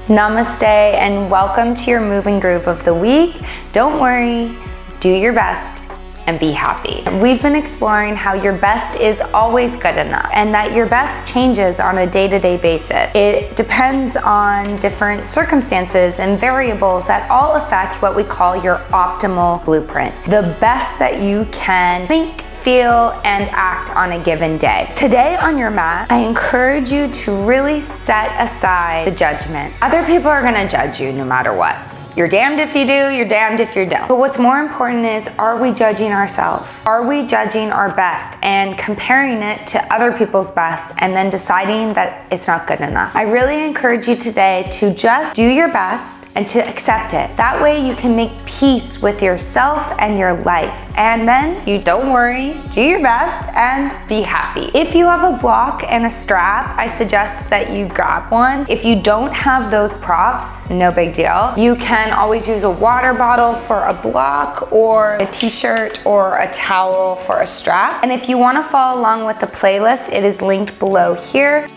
Namaste and welcome to your Move and Groove of the week. Don't worry, do your best and be happy. We've been exploring how your best is always good enough and that your best changes on a day-to-day basis. It depends on different circumstances and variables that all affect what we call your optimal blueprint. The best that you can think, feel, and act on a given day. Today on your mat, I encourage you to really set aside the judgment. Other people are gonna judge you no matter what. You're damned if you do, you're damned if you don't. But what's more important is, are we judging ourselves? Are we judging our best and comparing it to other people's best and then deciding that it's not good enough? I really encourage you today to just do your best and to accept it. That way you can make peace with yourself and your life. And then you don't worry, do your best and be happy. If you have a block and a strap, I suggest that you grab one. If you don't have those props, no big deal. You can always use a water bottle for a block or a t-shirt or a towel for a strap. And if you want to follow along with the playlist, it is linked below here.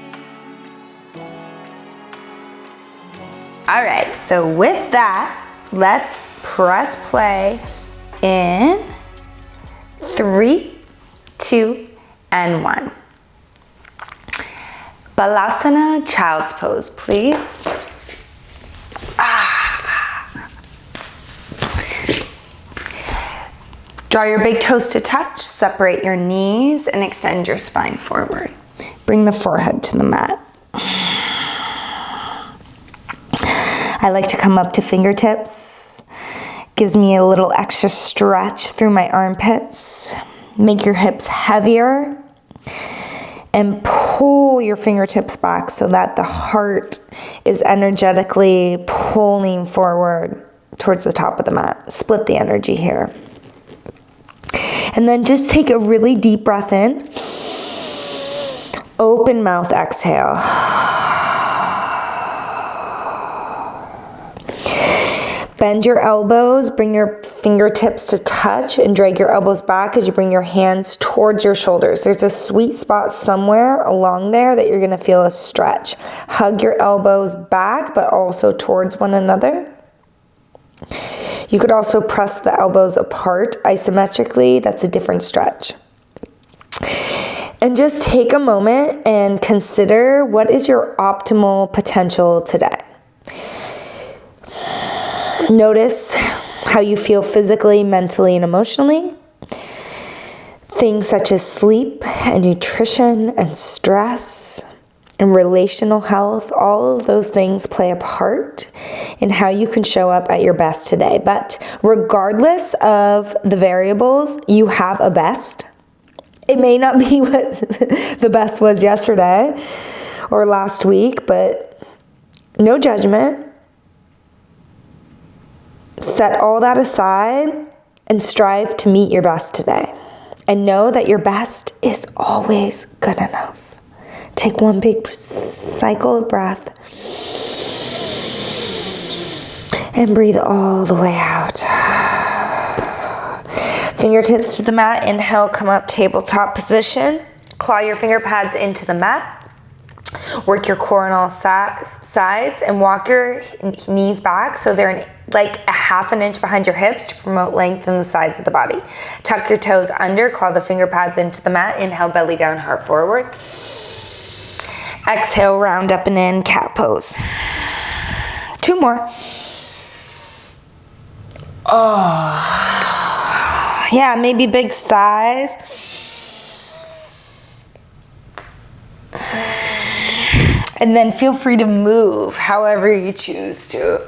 All right, so with that, let's press play in 3, 2, and 1. Balasana, child's pose, please. Draw your big toes to touch, separate your knees, and extend your spine forward. Bring the forehead to the mat. I like to come up to fingertips. Gives me a little extra stretch through my armpits. Make your hips heavier. And pull your fingertips back so that the heart is energetically pulling forward towards the top of the mat. Split the energy here. And then just take a really deep breath in. Open mouth exhale. Bend your elbows, bring your fingertips to touch and drag your elbows back as you bring your hands towards your shoulders. There's a sweet spot somewhere along there that you're gonna feel a stretch. Hug your elbows back, but also towards one another. You could also press the elbows apart isometrically. That's a different stretch. And just take a moment and consider, what is your optimal potential today? Notice how you feel physically, mentally, and emotionally. Things such as sleep and nutrition and stress and relational health, all of those things play a part in how you can show up at your best today. But regardless of the variables, you have a best. It may not be what the best was yesterday or last week, but no judgment. Set all that aside and strive to meet your best today. And know that your best is always good enough. Take one big cycle of breath and breathe all the way out. Fingertips to the mat. Inhale, come up, tabletop position. Claw your finger pads into the mat. Work your core on all sides and walk your knees back so they're like a ½ inch behind your hips to promote length in the sides of the body. Tuck your toes under, claw the finger pads into the mat. Inhale, belly down, heart forward. Exhale, round up and in, cat pose. 2 more. Oh, yeah, maybe big sighs. And then feel free to move however you choose to.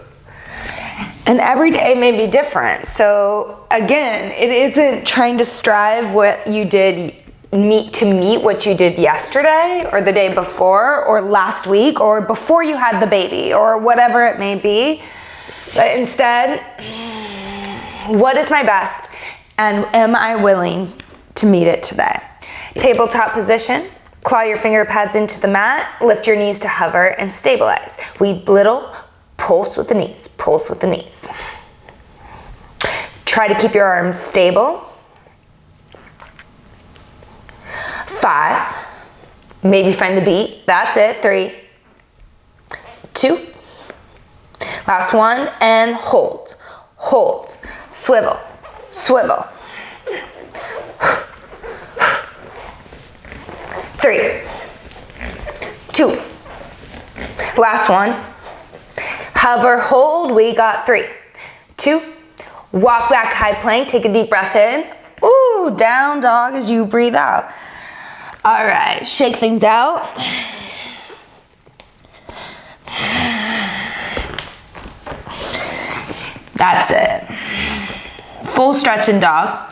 And every day may be different. So again, it isn't trying to strive what you did meet what you did yesterday or the day before or last week or before you had the baby or whatever it may be. But instead, what is my best and am I willing to meet it today? Tabletop position. Claw your finger pads into the mat, lift your knees to hover and stabilize. We little pulse with the knees, pulse with the knees. Try to keep your arms stable. 5, maybe find the beat. That's it. 3, 2, Last one, and hold, hold, swivel, swivel. 3, 2, last one. Hover, hold, we got 3, 2, walk back, high plank, take a deep breath in. Ooh, down dog as you breathe out. All right, shake things out. That's it. Full stretch in dog.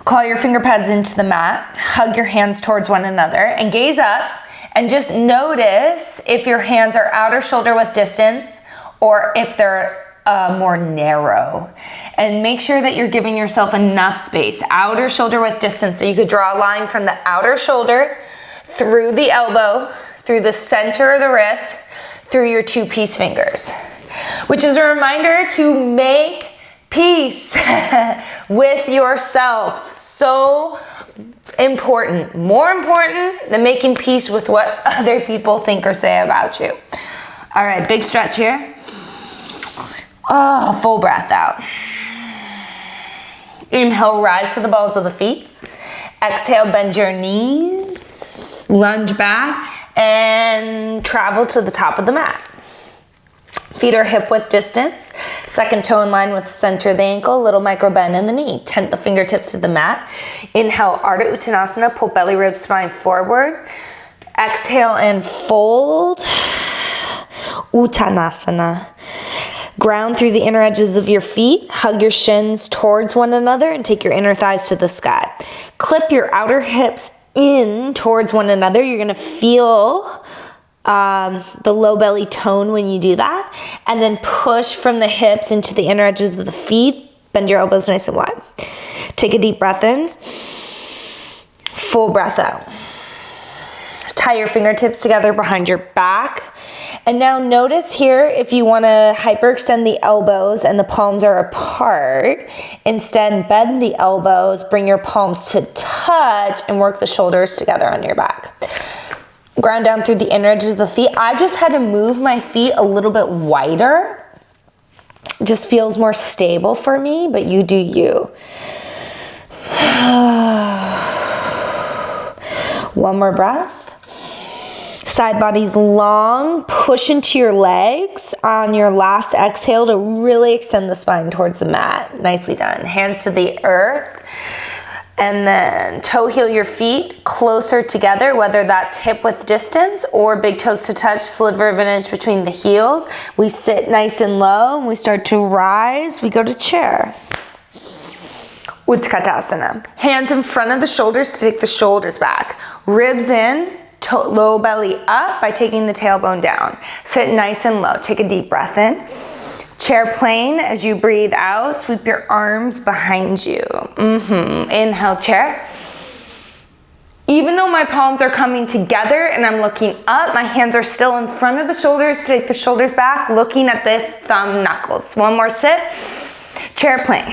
Claw your finger pads into the mat, hug your hands towards one another, and gaze up, and just notice if your hands are outer shoulder width distance or if they're more narrow. And make sure that you're giving yourself enough space. Outer shoulder width distance, so you could draw a line from the outer shoulder through the elbow, through the center of the wrist, through your 2-piece fingers. Which is a reminder to make peace with yourself. So important. More important than making peace with what other people think or say about you. All right, big stretch here. Oh, full breath out. Inhale, rise to the balls of the feet. Exhale, bend your knees, lunge back, and travel to the top of the mat. Feet are hip width distance. Second toe in line with the center of the ankle, little micro bend in the knee. Tent the fingertips to the mat. Inhale, Ardha Uttanasana, pull belly, ribs, spine forward. Exhale and fold. Uttanasana. Ground through the inner edges of your feet. Hug your shins towards one another and take your inner thighs to the sky. Clip your outer hips in towards one another. You're gonna feel the low belly tone when you do that. And then push from the hips into the inner edges of the feet. Bend your elbows nice and wide. Take a deep breath in. Full breath out. Tie your fingertips together behind your back. And now notice here, if you want to hyperextend the elbows and the palms are apart, instead bend the elbows, bring your palms to touch, and work the shoulders together on your back. Ground down through the inner edges of the feet. I just had to move my feet a little bit wider. Just feels more stable for me, but you do you. One more breath. Side body's long. Push into your legs on your last exhale to really extend the spine towards the mat. Nicely done. Hands to the earth. And then toe heel your feet closer together, whether that's hip width distance or big toes to touch, sliver of an inch between the heels. We sit nice and low and we start to rise. We go to chair. Utkatasana. Hands in front of the shoulders to take the shoulders back. Ribs in, low belly up by taking the tailbone down. Sit nice and low. Take a deep breath in. Chair plane as you breathe out. Sweep your arms behind you. Inhale, chair. Even though my palms are coming together and I'm looking up, my hands are still in front of the shoulders to take the shoulders back, looking at the thumb knuckles. One more sit. Chair plane.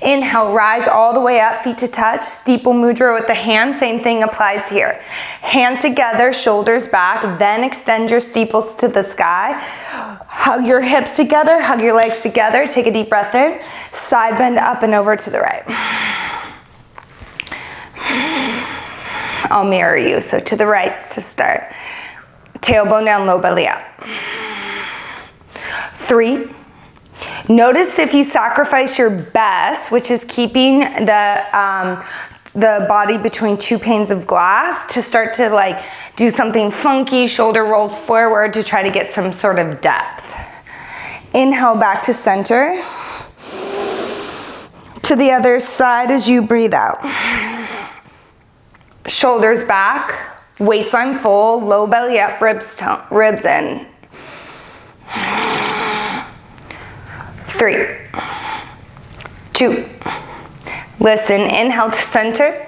Inhale, rise all the way up, feet to touch. Steeple mudra with the hands, same thing applies here. Hands together, shoulders back, then extend your steeples to the sky. Hug your hips together, hug your legs together. Take a deep breath in. Side bend up and over to the right. I'll mirror you, so to the right to start. Tailbone down, low belly up. 3. Notice if you sacrifice your best, which is keeping the body between 2 panes of glass, to start to like do something funky, shoulder rolled forward to try to get some sort of depth. Inhale back to center. To the other side as you breathe out. Shoulders back, waistline full, low belly up, ribs in. 3, 2, listen, inhale to center,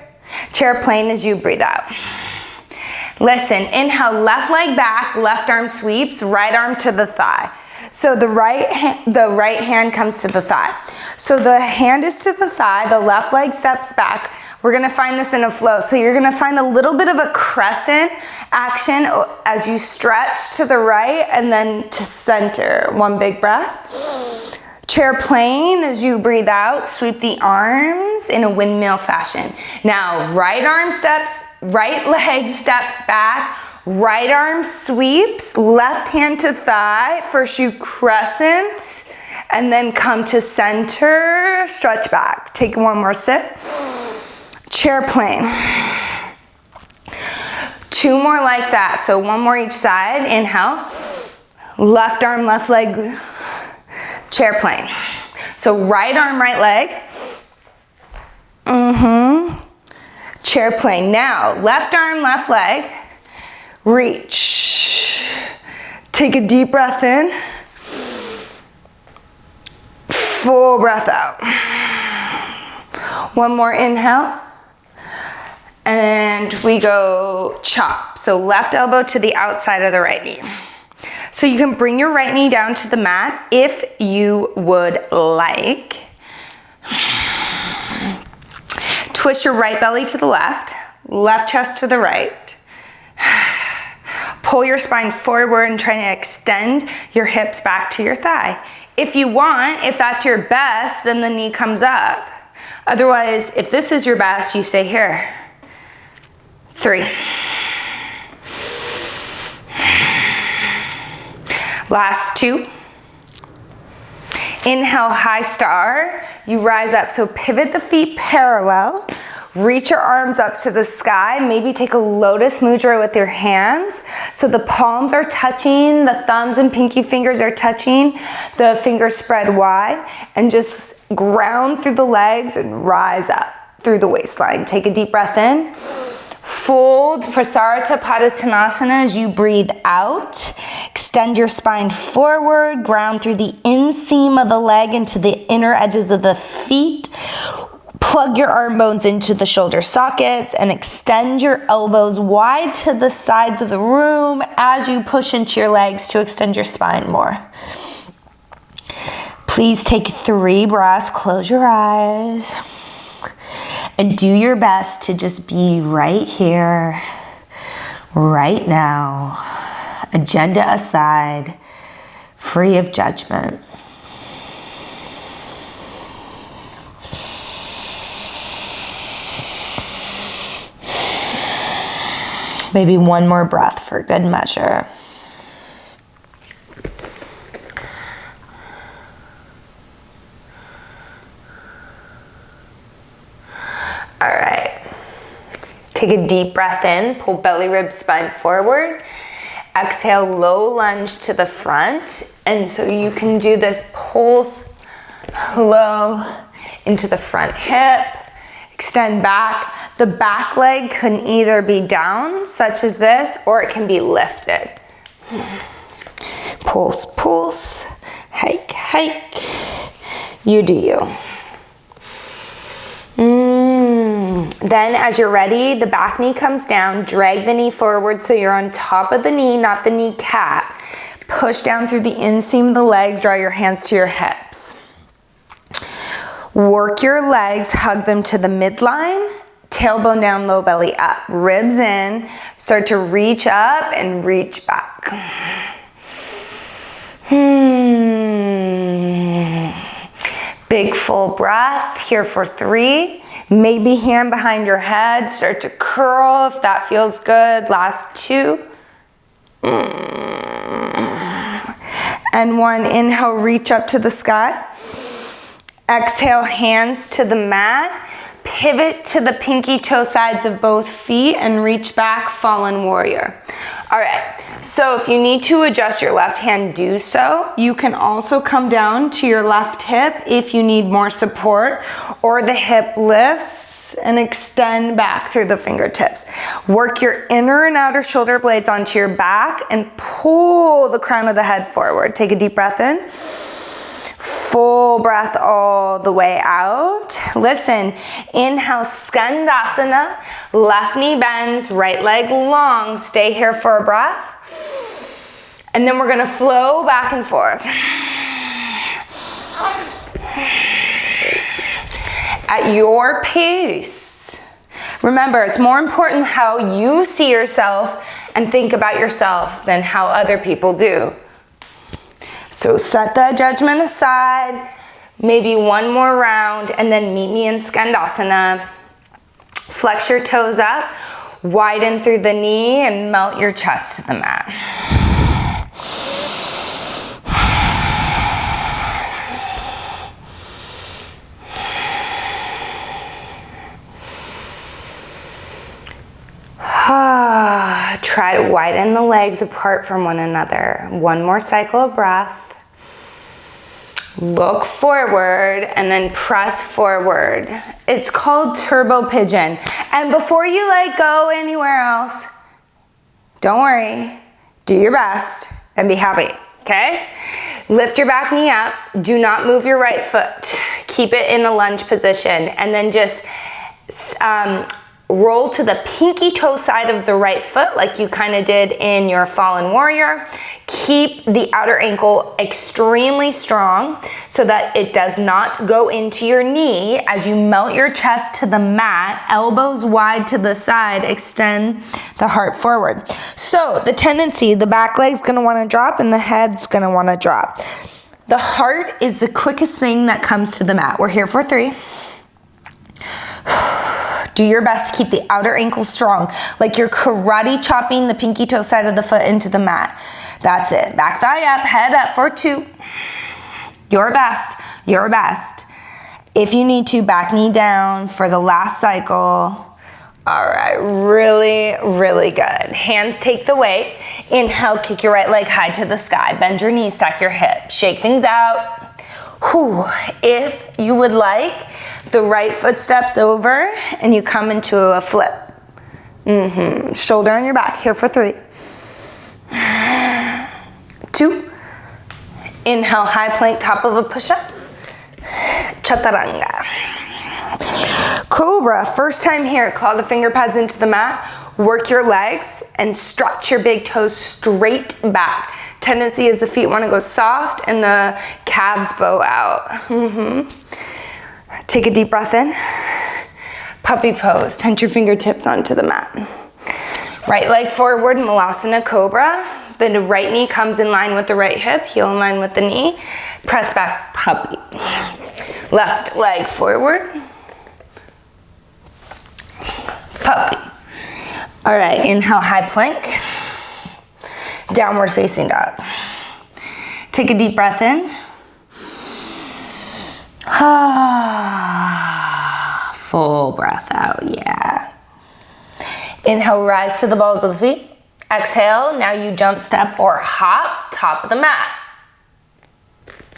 chair plane as you breathe out. Listen, inhale, left leg back, left arm sweeps, right arm to the thigh. So the right hand comes to the thigh. So the hand is to the thigh, the left leg steps back, We're gonna find this in a flow. So you're gonna find a little bit of a crescent action as you stretch to the right and then to center. One big breath. Chair plane as you breathe out, sweep the arms in a windmill fashion. Now, right arm steps, right leg steps back, right arm sweeps, left hand to thigh. First you crescent, and then come to center, stretch back. Take one more step. Chair plane. 2 more like that, so 1 more each side. Inhale, left arm, left leg, chair plane. So right arm, right leg. Chair plane. Now, left arm, left leg, reach. Take a deep breath in. Full breath out. 1 more inhale. And we go chop. So left elbow to the outside of the right knee. So you can bring your right knee down to the mat if you would like. Twist your right belly to the left, left chest to the right. Pull your spine forward and try to extend your hips back to your thigh. If you want, if that's your best, then the knee comes up. Otherwise, if this is your best, you stay here. 3. Last 2. Inhale, high star. You rise up. So pivot the feet parallel. Reach your arms up to the sky. Maybe take a lotus mudra with your hands. So the palms are touching, the thumbs and pinky fingers are touching, the fingers spread wide, and just ground through the legs and rise up through the waistline. Take a deep breath in. Fold Prasarita Padottanasana as you breathe out. Extend your spine forward, ground through the inseam of the leg into the inner edges of the feet. Plug your arm bones into the shoulder sockets and extend your elbows wide to the sides of the room as you push into your legs to extend your spine more. Please take 3 breaths, close your eyes. And do your best to just be right here, right now, agenda aside, free of judgment. Maybe 1 more breath for good measure. All right, take a deep breath in, pull belly rib spine forward. Exhale, low lunge to the front. And so you can do this pulse low into the front hip, extend back. The back leg can either be down, such as this, or it can be lifted. Pulse, pulse, hike, hike. You do you. Then as you're ready, the back knee comes down, drag the knee forward so you're on top of the knee, not the kneecap. Push down through the inseam of the leg, draw your hands to your hips. Work your legs, hug them to the midline, tailbone down, low belly up, ribs in, start to reach up and reach back. Big full breath here for 3. Maybe hand behind your head, start to curl if that feels good. Last 2. And 1, inhale, reach up to the sky. Exhale, hands to the mat. Pivot to the pinky toe sides of both feet and reach back, fallen warrior. All right, so if you need to adjust your left hand, do so. You can also come down to your left hip if you need more support, or the hip lifts and extend back through the fingertips. Work your inner and outer shoulder blades onto your back and pull the crown of the head forward. Take a deep breath in. Full breath all the way out. Listen, inhale, Skandhasana, left knee bends, right leg long. Stay here for a breath. And then we're gonna flow back and forth. At your pace. Remember, it's more important how you see yourself and think about yourself than how other people do. So set that judgment aside, maybe one more round, and then meet me in Skandhasana. Flex your toes up, widen through the knee, and melt your chest to the mat. Try to widen the legs apart from one another. One more cycle of breath. Look forward and then press forward. It's called turbo pigeon. And before you go anywhere else, don't worry. Do your best and be happy, okay? Lift your back knee up. Do not move your right foot. Keep it in a lunge position. And then just roll to the pinky toe side of the right foot like you kind of did in your fallen warrior. Keep the outer ankle extremely strong so that it does not go into your knee as you melt your chest to the mat, elbows wide to the side, extend the heart forward. So the tendency, the back leg's gonna wanna drop and the head's gonna wanna drop. The heart is the quickest thing that comes to the mat. We're here for 3. Do your best to keep the outer ankle strong, like you're karate chopping the pinky toe side of the foot into the mat. That's it. Back thigh up, head up for 2. Your best, your best. If you need to, back knee down for the last cycle. All right, really, really good. Hands take the weight. Inhale, kick your right leg high to the sky. Bend your knees, stack your hips. Shake things out. Whew. If you would like, the right foot steps over and you come into a flip. Shoulder on your back, here for 3. 2. Inhale, high plank, top of a push-up. Chaturanga. Cobra, first time here, claw the finger pads into the mat, work your legs and stretch your big toes straight back. Tendency is the feet want to go soft and the calves bow out. Take a deep breath in. Puppy pose, tense your fingertips onto the mat. Right leg forward, Malasana Cobra. The right knee comes in line with the right hip, heel in line with the knee. Press back, puppy. Left leg forward. Puppy. All right, inhale, high plank. Downward facing dog. Take a deep breath in. Full breath out, yeah. Inhale, rise to the balls of the feet. Exhale, now you jump, step, or hop, top of the mat.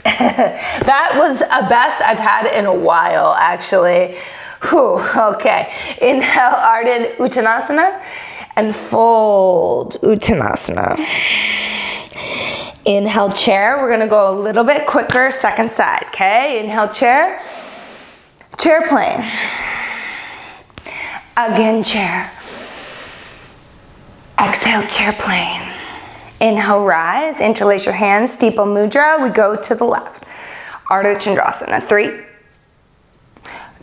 That was a best I've had in a while, actually. Whew, okay. Inhale, Ardha Uttanasana, and fold Uttanasana. Inhale, chair. We're gonna go a little bit quicker, second side, okay? Inhale, chair. Chair plane. Again, chair. Exhale, chair plane. Inhale, rise. Interlace your hands, steeple mudra. We go to the left. Ardha Chandrasana. 3,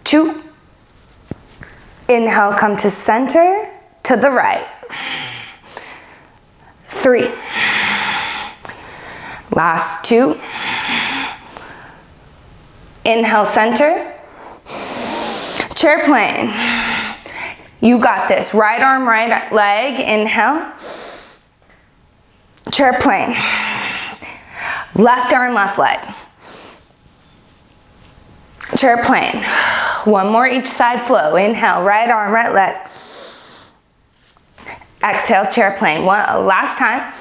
2. Inhale, come to center, to the right. 3. Last 2. Inhale, center. Chair plane. You got this. Right arm, right leg. Inhale. Chair plane. Left arm, left leg. Chair plane. One more each side flow. Inhale, right arm, right leg. Exhale, chair plane. One last time.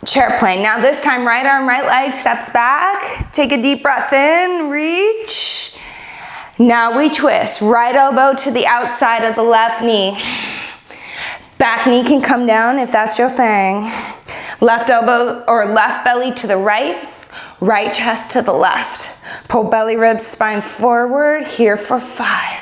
Chair plane. Now this time, right arm, right leg steps back. Take a deep breath in, reach. Now we twist. Right elbow to the outside of the left knee. Back knee can come down if that's your thing. Left elbow or left belly to the right. Right chest to the left. Pull belly ribs, spine forward. Here for 5.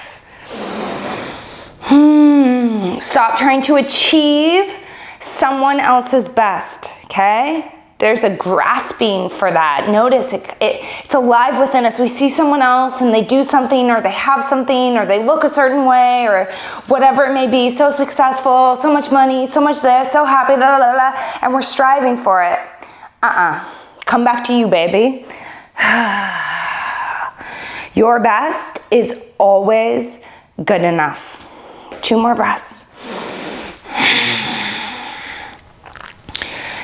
Stop trying to achieve someone else's best, okay? There's a grasping for that. Notice it's alive within us. We see someone else and they do something or they have something or they look a certain way or whatever it may be, so successful, so much money, so much this, so happy, blah, blah, blah, and we're striving for it. Come back to you, baby. Your best is always good enough. 2 more breaths.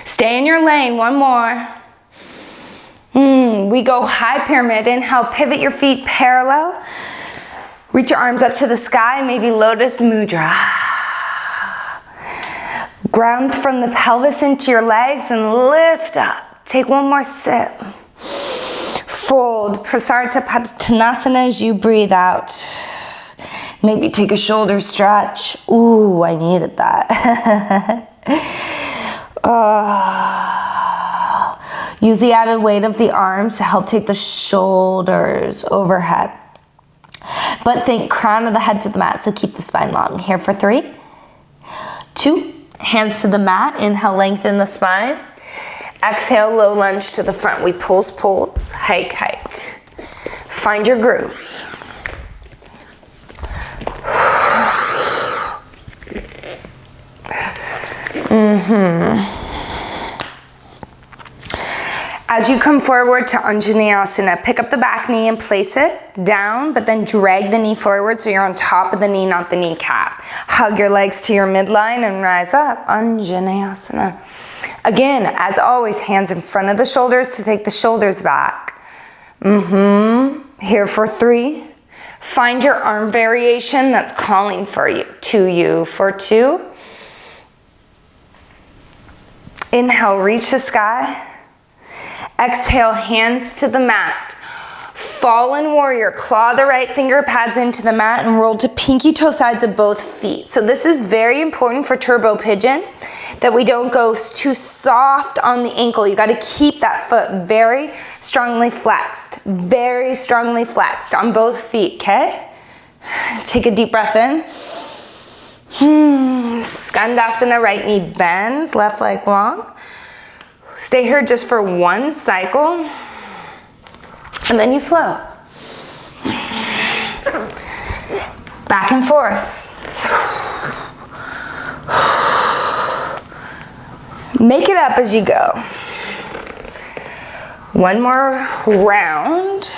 Stay in your lane, 1 more. We go high pyramid. Inhale, pivot your feet parallel. Reach your arms up to the sky, maybe lotus mudra. Ground from the pelvis into your legs and lift up. Take 1 more sip. Fold, Prasarita as you breathe out. Maybe take a shoulder stretch. Ooh, I needed that. Use the added weight of the arms to help take the shoulders overhead. But think crown of the head to the mat, so keep the spine long. Here for 3, 2, hands to the mat. Inhale, lengthen the spine. Exhale, low lunge to the front. We pulse, hike, hike. Find your groove. As you come forward to Anjaneyasana, pick up the back knee and place it down, but then drag the knee forward so you're on top of the knee, not the kneecap. Hug your legs to your midline and rise up, Anjaneyasana. Again, as always, hands in front of the shoulders to take the shoulders back. Here for 3. Find your arm variation that's calling for you, to you for 2. Inhale, reach the sky. Exhale, hands to the mat. Fallen warrior, claw the right finger pads into the mat and roll to pinky toe sides of both feet. So this is very important for turbo pigeon, that we don't go too soft on the ankle. You got to keep that foot very strongly flexed on both feet, okay? Take a deep breath in. Skandhasana, right knee bends, left leg long. Stay here just for 1 cycle, and then you flow. Back and forth. Make it up as you go. 1 more round.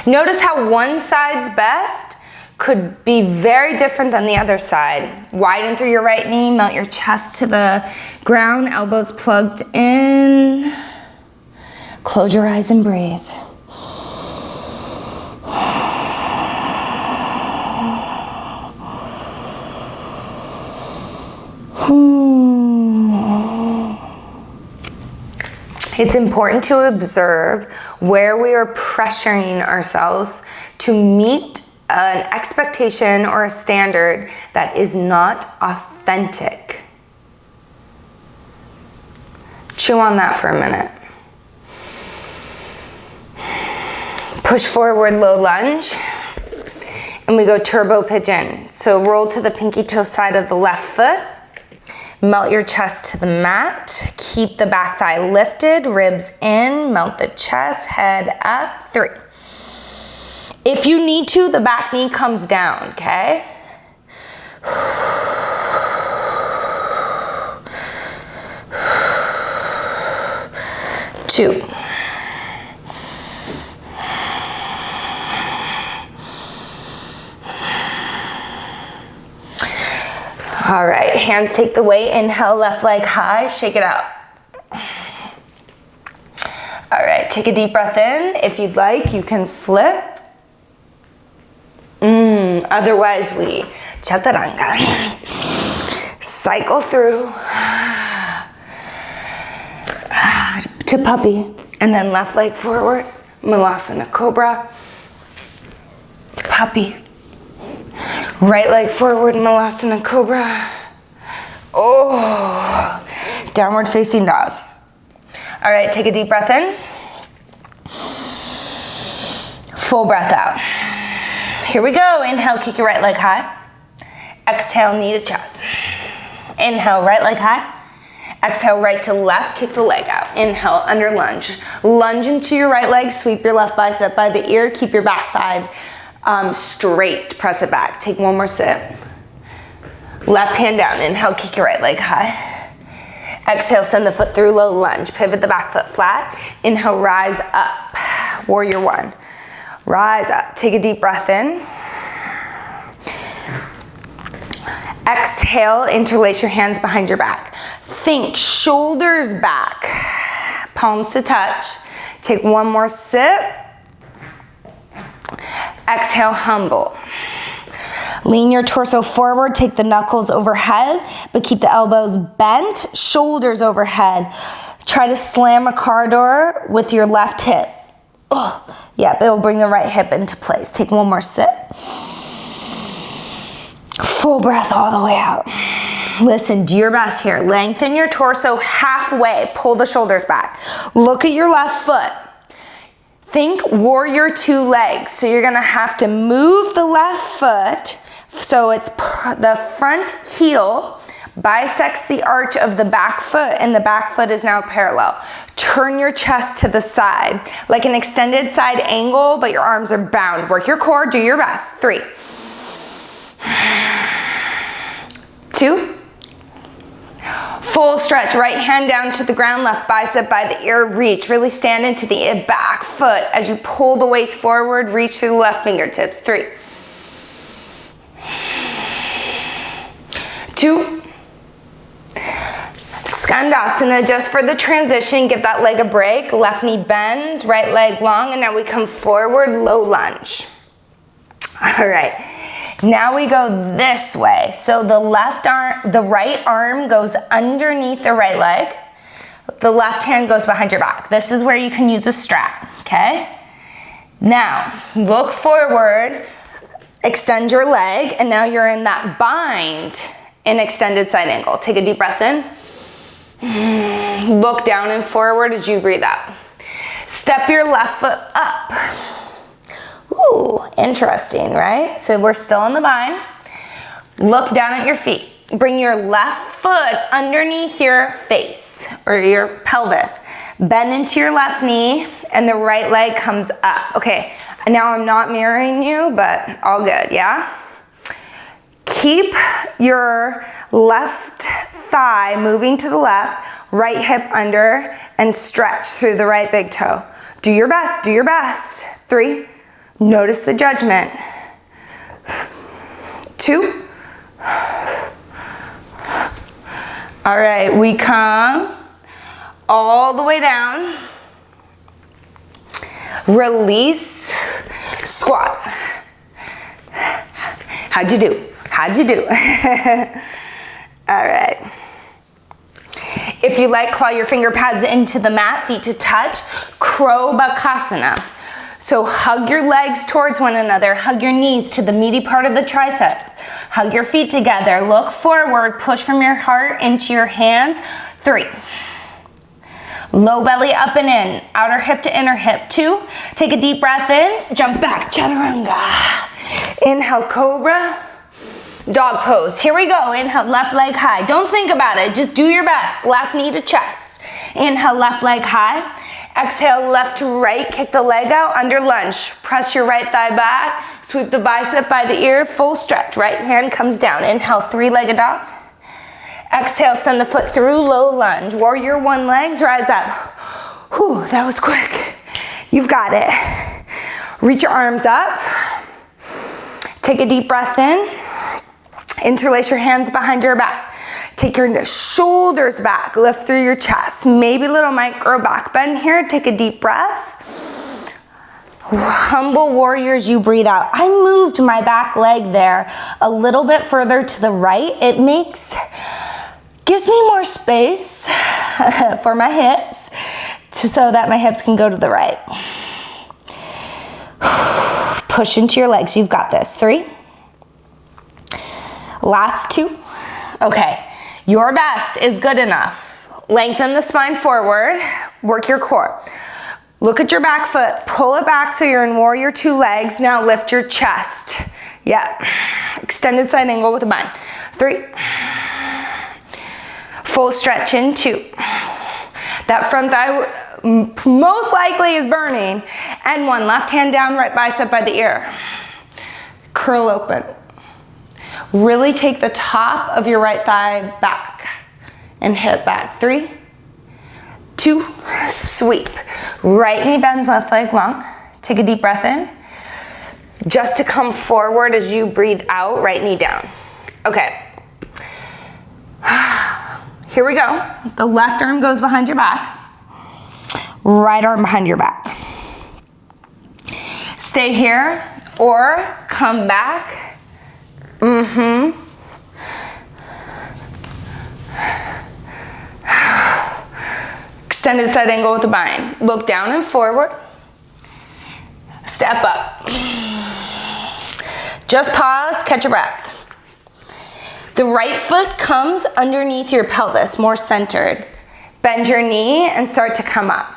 Notice how one side's best could be very different than the other side. Widen through your right knee, melt your chest to the ground, elbows plugged in. Close your eyes and breathe. It's important to observe where we are pressuring ourselves to meet an expectation or a standard that is not authentic. Chew on that for a minute. Push forward, low lunge, and we go turbo pigeon. So roll to the pinky toe side of the left foot. Melt your chest to the mat. Keep the back thigh lifted, ribs in, melt the chest, head up, 3. If you need to, the back knee comes down, okay? 2. All right, hands take the weight. Inhale, left leg high, shake it out. All right, take a deep breath in. If you'd like, you can flip. Otherwise, we chaturanga. Cycle through to puppy, and then left leg forward, Malasana Cobra, puppy. Right leg forward, Malasana Cobra. Oh, downward facing dog. All right, take a deep breath in. Full breath out. Here we go. Inhale, kick your right leg high. Exhale, knee to chest. Inhale, right leg high. Exhale, right to left, kick the leg out. Inhale, under lunge. Lunge into your right leg, sweep your left bicep by the ear, keep your back thigh straight, press it back. Take one more sip. Left hand down, inhale, kick your right leg high. Exhale, send the foot through, low lunge. Pivot the back foot flat. Inhale, rise up. Warrior one. Rise up. Take a deep breath in. Exhale, interlace your hands behind your back. Think shoulders back, palms to touch. Take one more sip. Exhale, humble. Lean your torso forward, take the knuckles overhead, but keep the elbows bent, shoulders overhead. Try to slam a car door with your left hip. Oh, yeah, it'll bring the right hip into place. Take one more sip. Full breath all the way out. Listen, do your best here. Lengthen your torso halfway, pull the shoulders back. Look at your left foot. Think warrior two legs. So you're gonna have to move the left foot so it's the front heel bisects the arch of the back foot and the back foot is now parallel. Turn your chest to the side, like an extended side angle, but your arms are bound. Work your core, do your best. 3, 2, full stretch, right hand down to the ground, left bicep by the ear, reach. Really stand into the back foot as you pull the waist forward, reach through the left fingertips. 3, 2, Skandhasana, just for the transition, give that leg a break. Left knee bends, right leg long, and now we come forward, low lunge. All right, now we go this way. So the right arm goes underneath the right leg. The left hand goes behind your back. This is where you can use a strap, okay? Now, look forward, extend your leg, and now you're in that bind in extended side angle. Take a deep breath in. Look down and forward as you breathe out. Step your left foot up. Ooh, interesting, right? So we're still in the bind. Look down at your feet. Bring your left foot underneath your face or your pelvis. Bend into your left knee and the right leg comes up. Okay, now I'm not mirroring you, but all good, yeah? Keep your left thigh moving to the left, right hip under, and stretch through the right big toe. Do your best, do your best. 3, notice the judgment. 2. All right, we come all the way down. Release, squat. How'd you do? How'd you do? All right. If you like, claw your finger pads into the mat, feet to touch, Koettig. So hug your legs towards one another, hug your knees to the meaty part of the tricep. Hug your feet together, look forward, push from your heart into your hands. 3. Low belly up and in, outer hip to inner hip. 2, take a deep breath in, jump back, chaturanga. Inhale, cobra. Dog pose. Here we go. Inhale, left leg high. Don't think about it. Just do your best. Left knee to chest. Inhale, left leg high. Exhale, left to right. Kick the leg out under lunge. Press your right thigh back. Sweep the bicep by the ear. Full stretch. Right hand comes down. Inhale, three-legged dog. Exhale, send the foot through. Low lunge. Warrior one legs. Rise up. Whew, that was quick. You've got it. Reach your arms up. Take a deep breath in. Interlace your hands behind your back. Take your shoulders back, lift through your chest. Maybe a little micro back bend here. Take a deep breath. Humble warriors, you breathe out. I moved my back leg there a little bit further to the right. It gives me more space for my hips so that my hips can go to the right. Push into your legs, you've got this. 3. Last 2. Okay, your best is good enough. Lengthen the spine forward, work your core. Look at your back foot, pull it back so you're in warrior two legs. Now lift your chest. Yeah, extended side angle with a bind. 3, Full stretch in 2. That front thigh most likely is burning. And 1, left hand down, right bicep by the ear. Curl open. Really take the top of your right thigh back and hip back. 3, 2, sweep. Right knee bends, left leg long. Take a deep breath in. Just to come forward as you breathe out, right knee down. Okay. Here we go. The left arm goes behind your back. Right arm behind your back. Stay here or come back. Extended side angle with the bind. Look down and forward. Step up. Just pause, catch your breath. The right foot comes underneath your pelvis, more centered. Bend your knee and start to come up.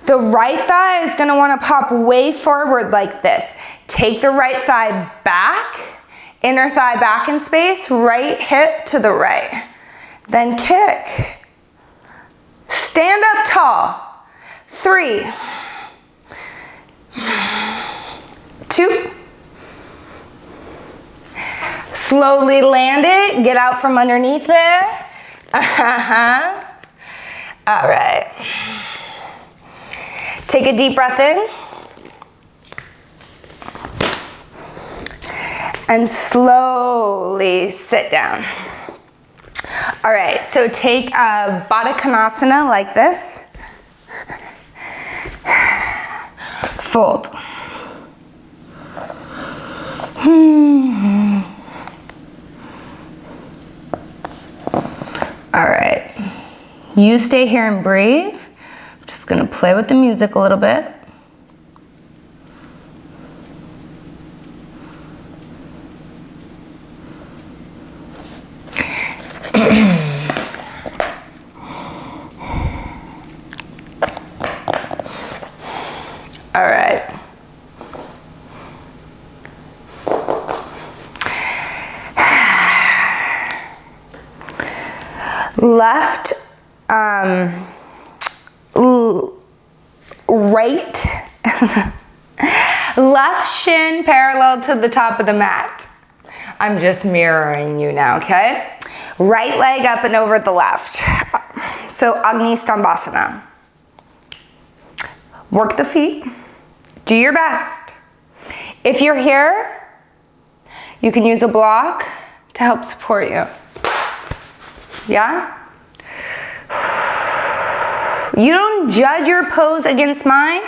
The right thigh is gonna wanna pop way forward like this. Take the right thigh back, inner thigh back in space, right hip to the right. Then kick. Stand up tall. 3, 2. Slowly land it. Get out from underneath there. All right. Take a deep breath in. And slowly sit down. All right, so take a Skandhasana like this. Fold. All right, you stay here and breathe. I'm just gonna play with the music a little bit. All right. Left, right, left shin parallel to the top of the mat. I'm just mirroring you now, okay? Right leg up and over the left. So Skandhasana. Work the feet. Do your best. If you're here, you can use a block to help support you. Yeah? You don't judge your pose against mine,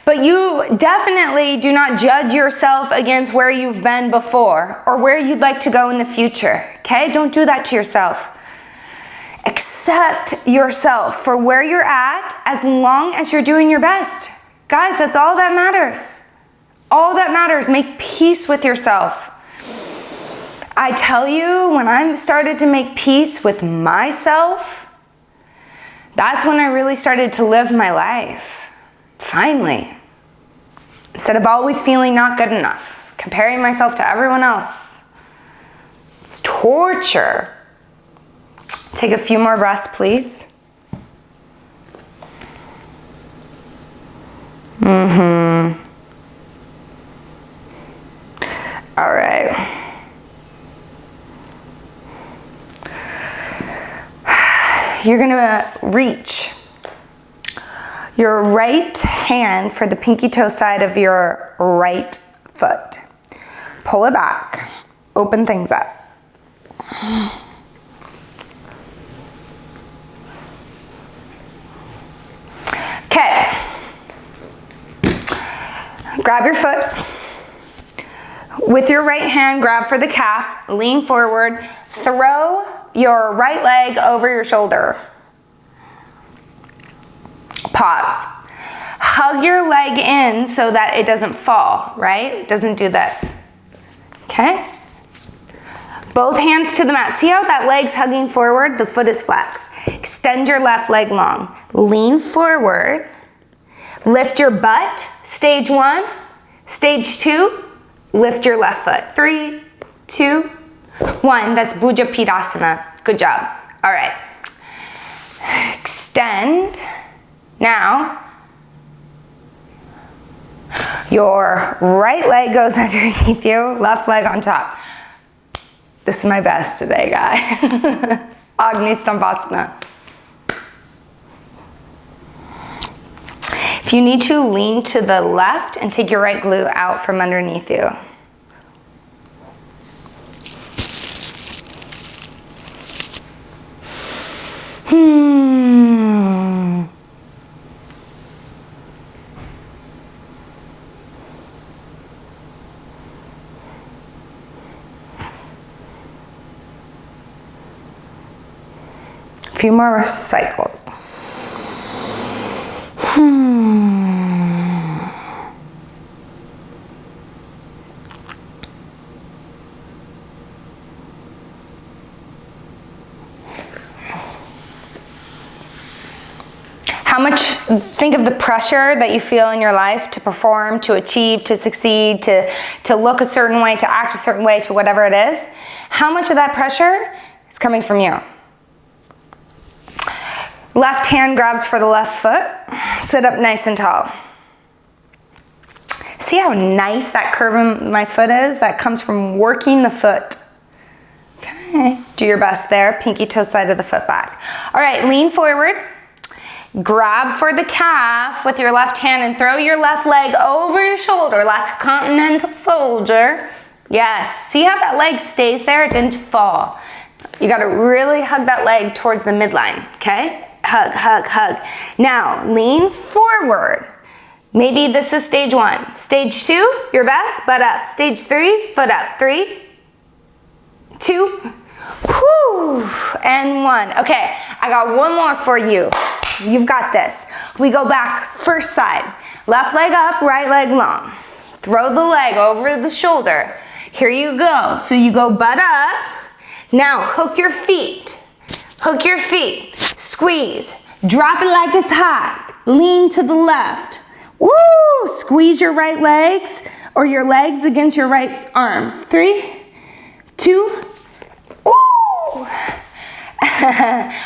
but you definitely do not judge yourself against where you've been before or where you'd like to go in the future, okay? Don't do that to yourself. Accept yourself for where you're at as long as you're doing your best. Guys, that's all that matters. All that matters. Make peace with yourself. I tell you, when I started to make peace with myself, that's when I really started to live my life. Finally. Instead of always feeling not good enough, comparing myself to everyone else. It's torture. Take a few more breaths, please. All right. You're gonna reach your right hand for the pinky toe side of your right foot. Pull it back, open things up. Okay, grab your foot. With your right hand, grab for the calf, lean forward, throw your right leg over your shoulder. Pause. Hug your leg in so that it doesn't fall, right? It doesn't do this. Okay? Both hands to the mat. See how that leg's hugging forward? The foot is flexed. Extend your left leg long. Lean forward. Lift your butt. Stage 1. Stage 2. Lift your left foot. 3, 2, 1. That's Bhuja Pidasana. Good job. All right. Extend. Now, your right leg goes underneath you, left leg on top. This is my best today, guys. Skandhasana. If you need to, lean to the left and take your right glute out from underneath you. A few more cycles. How much, think of the pressure that you feel in your life to perform, to achieve, to succeed, to look a certain way, to act a certain way, to whatever it is. How much of that pressure is coming from you? Left hand grabs for the left foot. Sit up nice and tall. See how nice that curve in my foot is? That comes from working the foot. Okay, do your best there. Pinky toe side of the foot back. All right, lean forward. Grab for the calf with your left hand and throw your left leg over your shoulder like a continental soldier. Yes, see how that leg stays there? It didn't fall. You gotta really hug that leg towards the midline, okay? Hug, hug, hug. Now, lean forward. Maybe this is stage 1. Stage 2, your best, butt up. Stage 3, foot up. 3, 2, whoo, and 1. Okay, I got one more for you. You've got this. We go back, first side. Left leg up, right leg long. Throw the leg over the shoulder. Here you go. So you go butt up. Now hook your feet. Hook your feet. Squeeze. Drop it like it's hot. Lean to the left. Woo! Squeeze your right legs or your legs against your right arm. 3, 2, woo!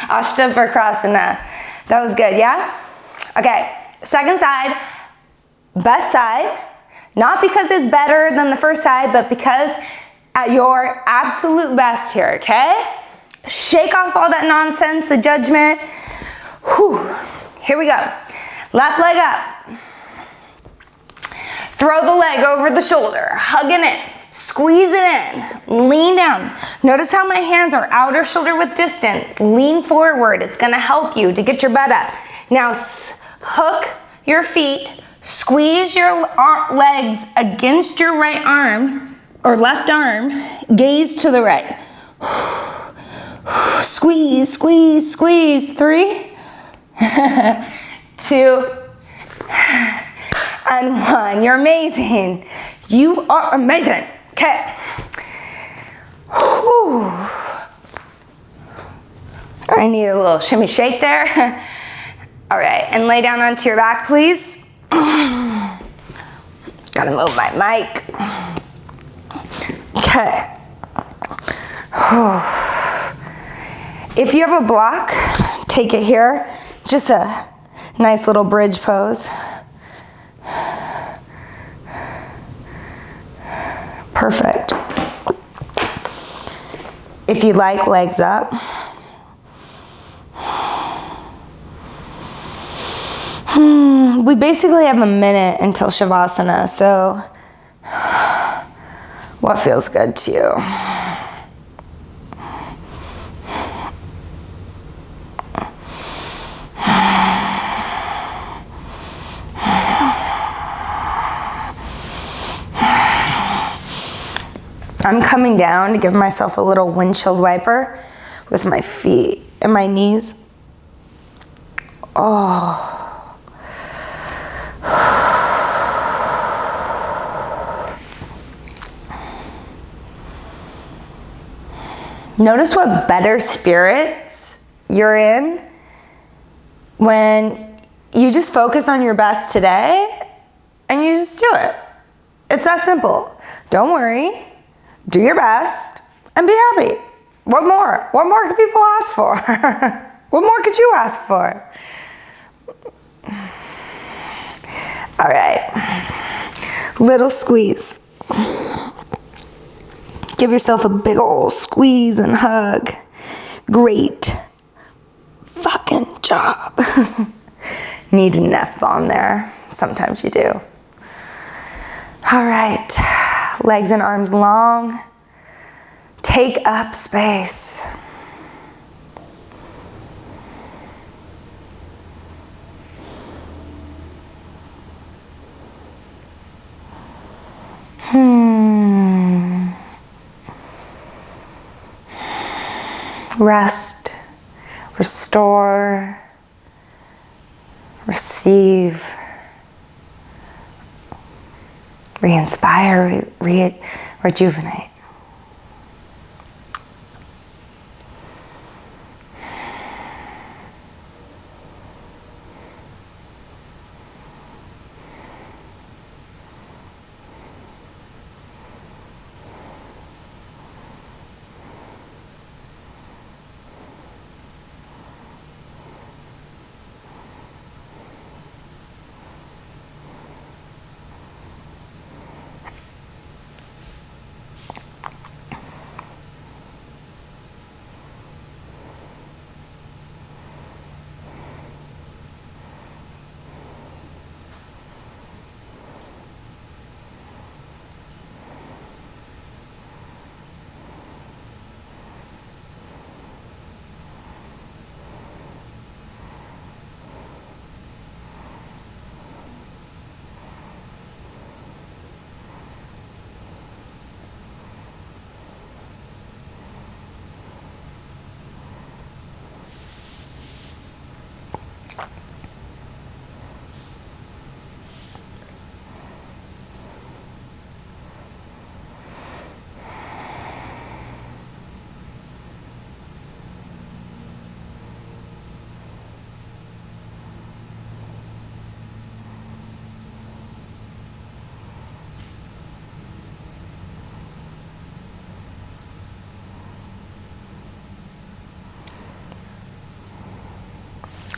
Ashtavrikrasana. That was good, yeah? Okay, second side, best side. Not because it's better than the first side, but because at your absolute best here, okay? Shake off all that nonsense, the judgment. Whew. Here we go. Left leg up. Throw the leg over the shoulder, hugging it. Squeeze it in, lean down. Notice how my hands are outer shoulder width distance. Lean forward, it's gonna help you to get your butt up. Now hook your feet, squeeze your legs against your right arm or left arm, gaze to the right. Squeeze, squeeze, squeeze. 3, 2, and 1. You're amazing. You are amazing. Okay. Whew. I need a little shimmy shake there. All right, and lay down onto your back, please. Gotta move my mic. Okay. If you have a block, take it here. Just a nice little bridge pose. Perfect. If you like, legs up. We basically have a minute until Shavasana, so what feels good to you? I'm coming down to give myself a little windshield wiper with my feet and my knees. Oh. Notice what better spirits you're in when you just focus on your best today and you just do it. It's that simple. Don't worry. Do your best and be happy. What more? What more could people ask for? What more could you ask for? All right, little squeeze. Give yourself a big old squeeze and hug. Great fucking job. Need an F-bomb there. Sometimes you do. All right, legs and arms long. Take up space. Rest, restore, receive, re-inspire, rejuvenate.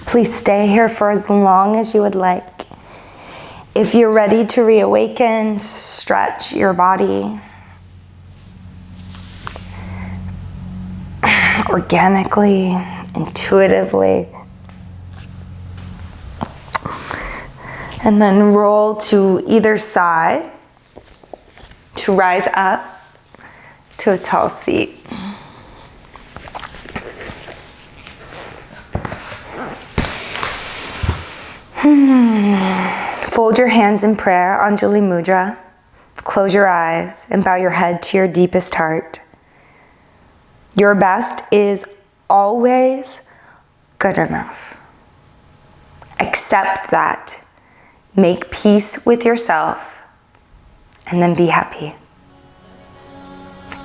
Please stay here for as long as you would like. If you're ready to reawaken, stretch your body organically, intuitively. And then roll to either side to rise up to a tall seat. Fold your hands in prayer, Anjali Mudra. Close your eyes and bow your head to your deepest heart. Your best is always good enough. Accept that. Make peace with yourself and then be happy.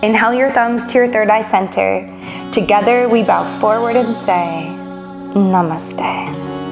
Inhale your thumbs to your third eye center. Together we bow forward and say, Namaste.